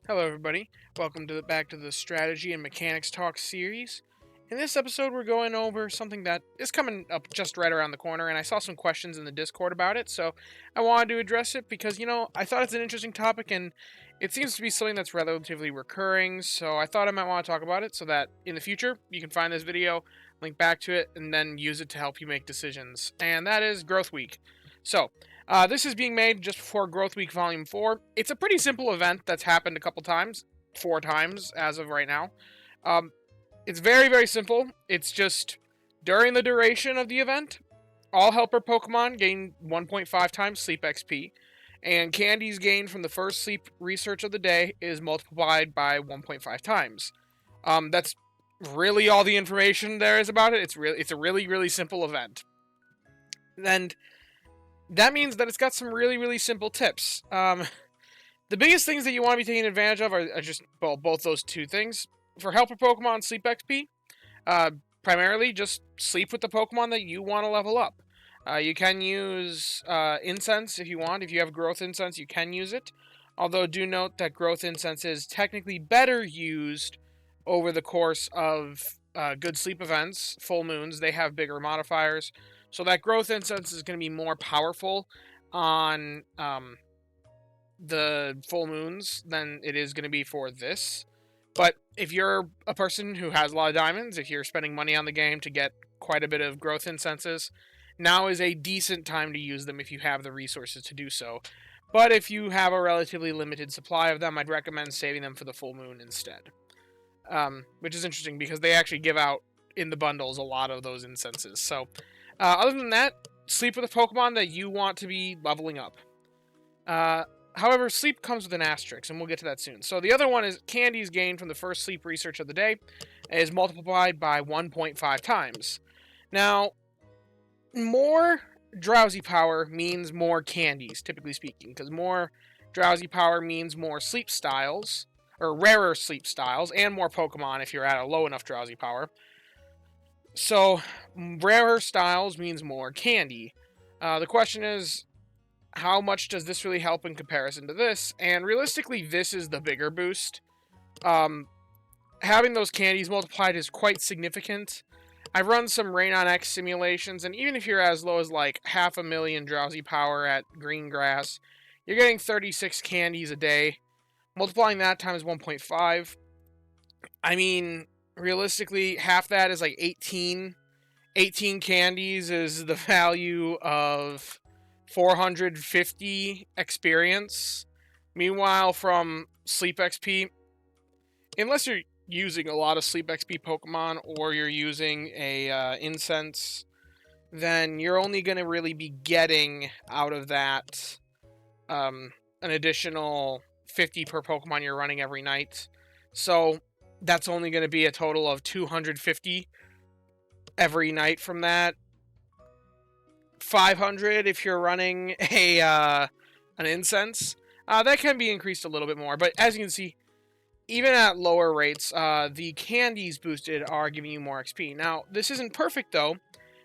Hello, everybody. Welcome back to the Strategy and Mechanics Talk series. In this episode, we're going over something that is coming up just right around the corner, and I saw some questions in the Discord about it, so I wanted to address it because, I thought it's an interesting topic, and it seems to be something that's relatively recurring, so I thought I might want to talk about it so that in the future, you can find this video, link back to it, and then use it to help you make decisions. And that is Growth Week. So, this is being made just before Growth Week Volume 4. It's a pretty simple event that's happened a couple times, 4 times as of right now. Um, it's very, very simple. It's just during the duration of the event, all helper Pokemon gain 1.5 times Sleep XP, and candies gained from the first Sleep research of the day is multiplied by 1.5 times. That's really all the information there is about it. It's a really, really simple event. And that means that it's got some really, really simple tips. The biggest things that you want to be taking advantage of are just, well, both those two things. For helper Pokemon Sleep XP, uh, primarily just sleep with the Pokemon that you want to level up. You can use Incense if you want. If you have Growth Incense, you can use it. Although, do note that Growth Incense is technically better used over the course of good sleep events, full moons. They have bigger modifiers. So that Growth Incense is going to be more powerful on the full moons than it is going to be for this. But if you're a person who has a lot of diamonds, if you're spending money on the game to get quite a bit of growth incenses, now is a decent time to use them if you have the resources to do so. But if you have a relatively limited supply of them, I'd recommend saving them for the full moon instead. Which is interesting because they actually give out in the bundles a lot of those incenses. So, other than that, sleep with a Pokemon that you want to be leveling up. Uh, However, sleep comes with an asterisk, and we'll get to that soon. So the other one is candies gained from the first sleep research of the day is multiplied by 1.5 times. Now, more drowsy power means more candies, typically speaking, because more drowsy power means more sleep styles, or rarer sleep styles, and more Pokemon if you're at a low enough drowsy power. So, rarer styles means more candy. The question is, how much does this really help in comparison to this? And realistically, this is the bigger boost. Um, Having those candies multiplied is quite significant. I've run some Rain on X simulations, and even if you're as low as like 500,000 drowsy power at green grass, you're getting 36 candies a day. Multiplying that times 1.5, I mean, realistically, half that is like 18. 18 candies is the value of 450 experience. Meanwhile, from Sleep XP, unless you're using a lot of Sleep XP Pokemon or you're using a Incense, then you're only going to really be getting out of that an additional 50 per Pokemon you're running every night. So that's only going to be a total of 250 every night from that. 500 if you're running an Incense. That can be increased a little bit more, but as you can see, even at lower rates, the candies boosted are giving you more XP. Now, this isn't perfect though,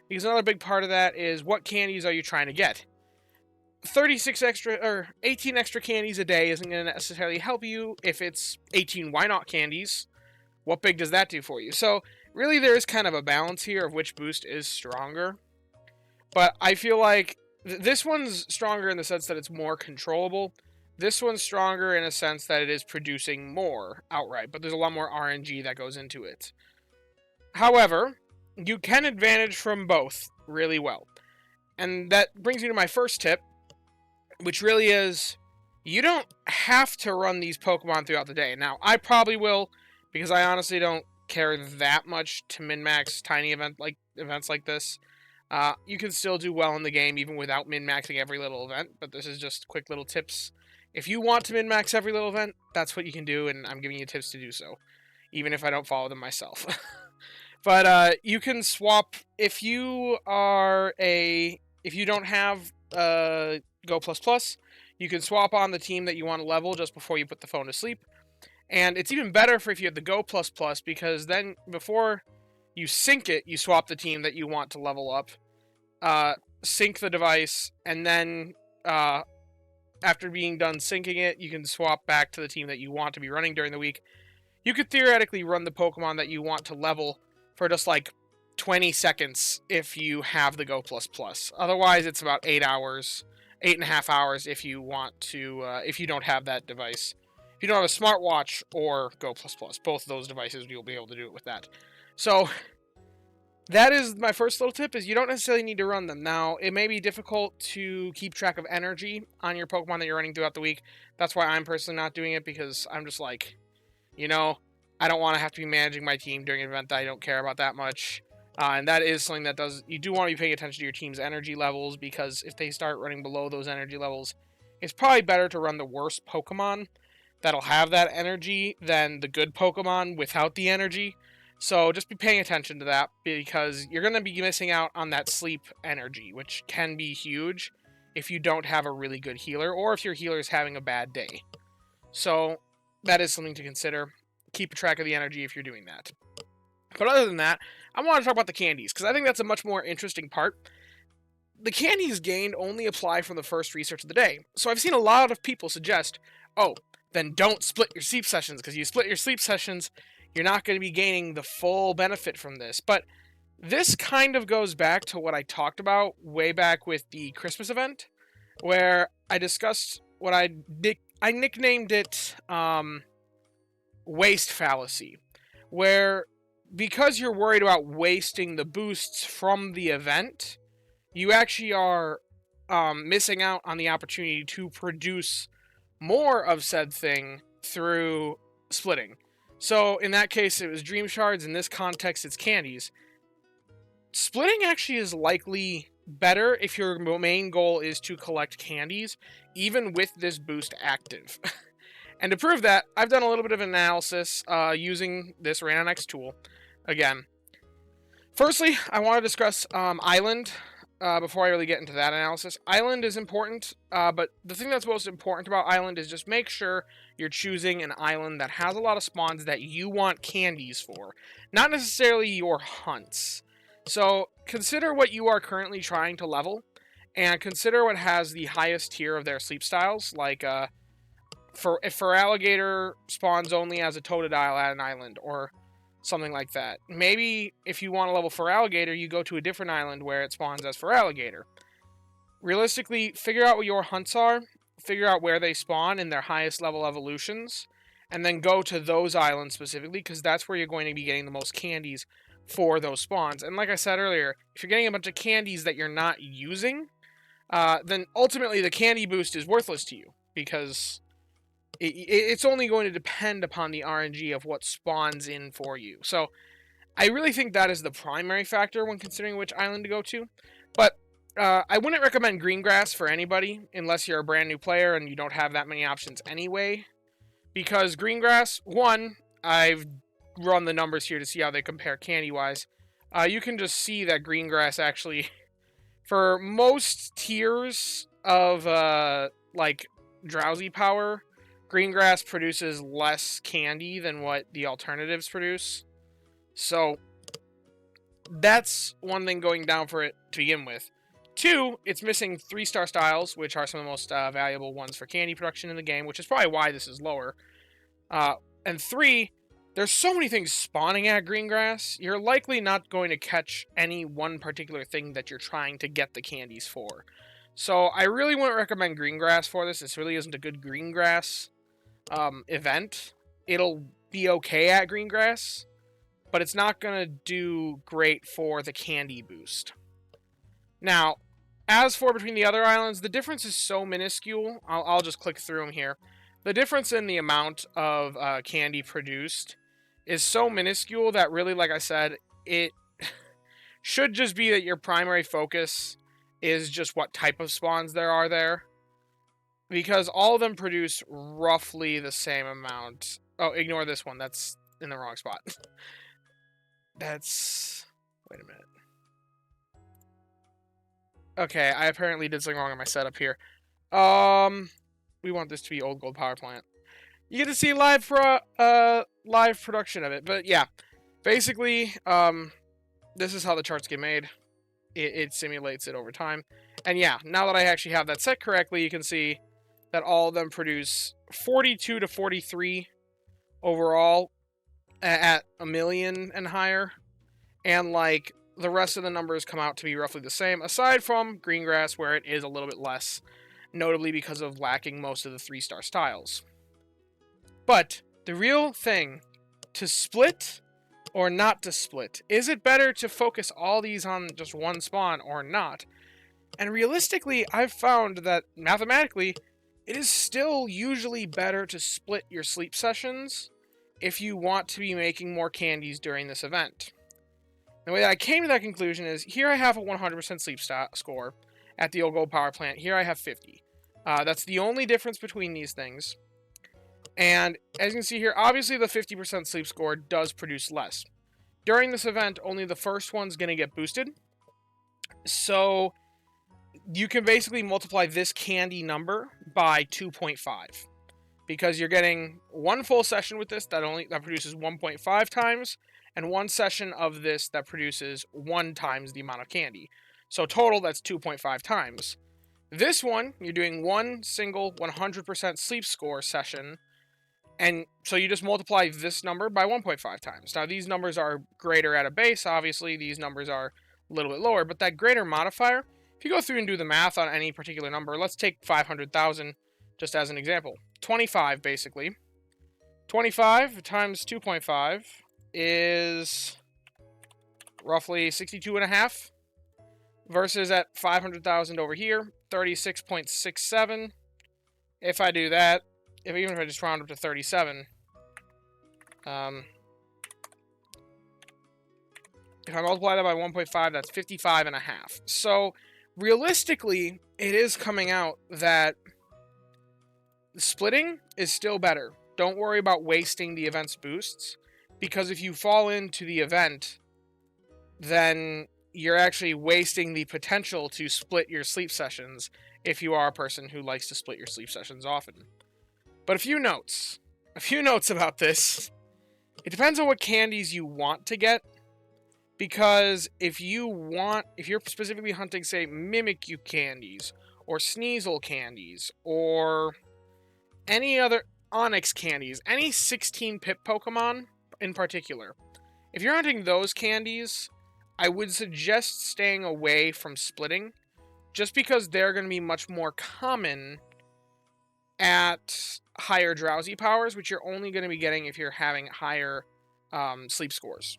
because another big part of that is what candies are you trying to get? 36 extra or 18 extra candies a day isn't going to necessarily help you if it's 18 why not candies. What big does that do for you? So, really, there is kind of a balance here of which boost is stronger. But I feel like this one's stronger in the sense that it's more controllable. This one's stronger in a sense that it is producing more outright, but there's a lot more RNG that goes into it. However, you can advantage from both really well. And that brings me to my first tip, which really is you don't have to run these Pokemon throughout the day. Now, I probably will, because I honestly don't care that much to min-max tiny events like this. You can still do well in the game even without min-maxing every little event, but this is just quick little tips. If you want to min-max every little event, that's what you can do, and I'm giving you tips to do so, even if I don't follow them myself. But you can swap if you don't have Go Plus Plus, you can swap on the team that you want to level just before you put the phone to sleep. And it's even better for if you have the Go Plus Plus, because then before you sync it, you swap the team that you want to level up, sync the device, and then after being done syncing it, you can swap back to the team that you want to be running during the week. You could theoretically run the Pokemon that you want to level for just like 20 seconds if you have the Go Plus Plus. Otherwise, it's about 8 hours, 8.5 hours if you want to, if you don't have that device. If you don't have a smartwatch or Go Plus Plus, both of those devices, you'll be able to do it with that. So that is my first little tip, is you don't necessarily need to run them. Now, it may be difficult to keep track of energy on your Pokemon that you're running throughout the week. That's why I'm personally not doing it, because I'm just like, you know, I don't want to have to be managing my team during an event that I don't care about that much. And that is something that you do want to be paying attention to your team's energy levels, because if they start running below those energy levels, it's probably better to run the worst Pokemon that'll have that energy than the good Pokemon without the energy. So just be paying attention to that, because you're going to be missing out on that sleep energy, which can be huge if you don't have a really good healer, or if your healer is having a bad day. So that is something to consider. Keep track of the energy if you're doing that. But other than that, I want to talk about the candies, because I think that's a much more interesting part. The candies gained only apply from the first research of the day. So I've seen a lot of people suggest, oh, then don't split your sleep sessions, because you split your sleep sessions, you're not going to be gaining the full benefit from this. But this kind of goes back to what I talked about way back with the Christmas event, where I discussed what I nicknamed it waste fallacy, where because you're worried about wasting the boosts from the event, you actually are missing out on the opportunity to produce more of said thing through splitting. So in that case, it was Dream Shards. In this context, it's candies. Splitting actually is likely better if your main goal is to collect candies, even with this boost active. And to prove that, I've done a little bit of analysis using this RandonX tool. Again, firstly, I want to discuss Island before I really get into that analysis. Island is important, but the thing that's most important about Island is just make sure you're choosing an island that has a lot of spawns that you want candies for, not necessarily your hunts. So consider what you are currently trying to level, and consider what has the highest tier of their sleep styles, like if Feraligatr spawns only as a Totodile at an island, or something like that. Maybe if you want to level Feraligatr, you go to a different island where it spawns as Feraligatr. Realistically, figure out what your hunts are, figure out where they spawn in their highest level evolutions, and then go to those islands specifically, because that's where you're going to be getting the most candies for those spawns. And like I said earlier, if you're getting a bunch of candies that you're not using, then ultimately the candy boost is worthless to you, because it's only going to depend upon the RNG of what spawns in for you. So I really think that is the primary factor when considering which island to go to. But I wouldn't recommend Greengrass for anybody unless you're a brand new player and you don't have that many options anyway. Because Greengrass, one, I've run the numbers here to see how they compare candy-wise. You can just see that Greengrass actually, for most tiers of like drowsy power, Greengrass produces less candy than what the alternatives produce. So that's one thing going down for it to begin with. Two, it's missing 3-star styles, which are some of the most valuable ones for candy production in the game, which is probably why this is lower. And three, there's so many things spawning at Greengrass, you're likely not going to catch any one particular thing that you're trying to get the candies for. So I really wouldn't recommend Greengrass for this. This really isn't a good Greengrass event. It'll be okay at Greengrass, but it's not going to do great for the candy boost. Now, as for between the other islands, the difference is so minuscule. I'll just click through them here. The difference in the amount of candy produced is so minuscule that really, like I said, it should just be that your primary focus is just what type of spawns there are there. Because all of them produce roughly the same amount. Oh, ignore this one. That's in the wrong spot. That's... Wait a minute. Okay, I apparently did something wrong in my setup here. We want this to be Old Gold Power Plant. You get to see live production of it. But yeah, basically, this is how the charts get made. It simulates it over time. And yeah, now that I actually have that set correctly, you can see that all of them produce 42 to 43 overall at a million and higher. And like the rest of the numbers come out to be roughly the same, aside from Greengrass, where it is a little bit less, notably because of lacking most of the 3-star styles. But the real thing, to split or not to split, is it better to focus all these on just one spawn or not? And realistically, I've found that mathematically, it is still usually better to split your sleep sessions if you want to be making more candies during this event. The way that I came to that conclusion is, here I have a 100% sleep score at the Old Gold Power Plant. Here I have 50. That's the only difference between these things. And as you can see here, obviously the 50% sleep score does produce less. During this event, only the first one's going to get boosted. So you can basically multiply this candy number by 2.5. Because you're getting one full session with this that produces 1.5 times, and one session of this that produces 1 times the amount of candy. So total, that's 2.5 times. This one, you're doing one single 100% sleep score session, and so you just multiply this number by 1.5 times. Now, these numbers are greater at a base, obviously. These numbers are a little bit lower, but that greater modifier, if you go through and do the math on any particular number, let's take 500,000 just as an example. 25, basically. 25 times 2.5 is roughly 62.5 versus at 500,000 over here, 36.67. If I do that, even if I just round up to 37, if I multiply that by 1.5, that's 55.5. So realistically, it is coming out that splitting is still better. Don't worry about wasting the event's boosts, because if you fall into the event, then you're actually wasting the potential to split your sleep sessions if you are a person who likes to split your sleep sessions often. But a few notes about this. It depends on what candies you want to get, because if you're specifically hunting, say, Mimikyu candies, or Sneasel candies, or any other Onyx candies, any 16-pip Pokemon in particular, if you're hunting those candies, I would suggest staying away from splitting, just because they're going to be much more common at higher drowsy powers, which you're only going to be getting if you're having higher sleep scores.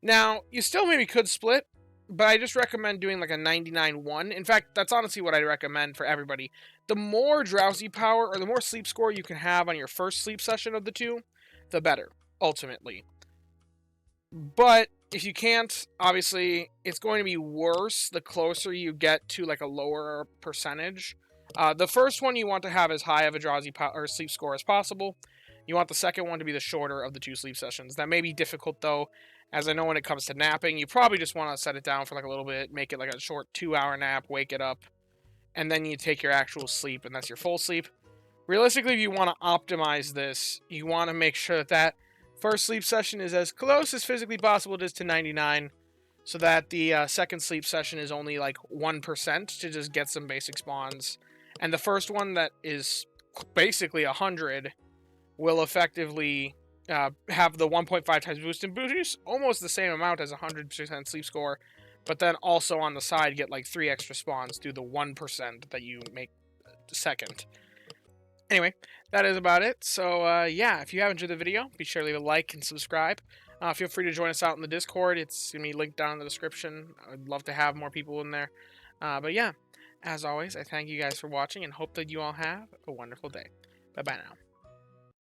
Now, you still maybe could split, but I just recommend doing like a 99-1. In fact, that's honestly what I recommend for everybody. The more drowsy power, or the more sleep score you can have on your first sleep session of the two, the better, ultimately. But if you can't, obviously, it's going to be worse the closer you get to like a lower percentage. The first one you want to have as high of a drowsy or sleep score as possible. You want the second one to be the shorter of the 2 sleep sessions. That may be difficult, though, as I know when it comes to napping, you probably just want to set it down for like a little bit, make it like a short 2-hour nap, wake it up, and then you take your actual sleep, and that's your full sleep. Realistically, if you want to optimize this, you want to make sure that first sleep session is as close as physically possible it is to 99, so that the second sleep session is only like 1% to just get some basic spawns. And the first one that is basically 100 will effectively have the 1.5 times boost and boost almost the same amount as 100% sleep score, but then also on the side get like 3 extra spawns through the 1% that you make second. Anyway, that is about it. So yeah, if you have enjoyed the video, be sure to leave a like and subscribe. Feel free to join us out in the Discord. It's going to be linked down in the description. I'd love to have more people in there. But yeah, as always, I thank you guys for watching and hope that you all have a wonderful day. Bye-bye now.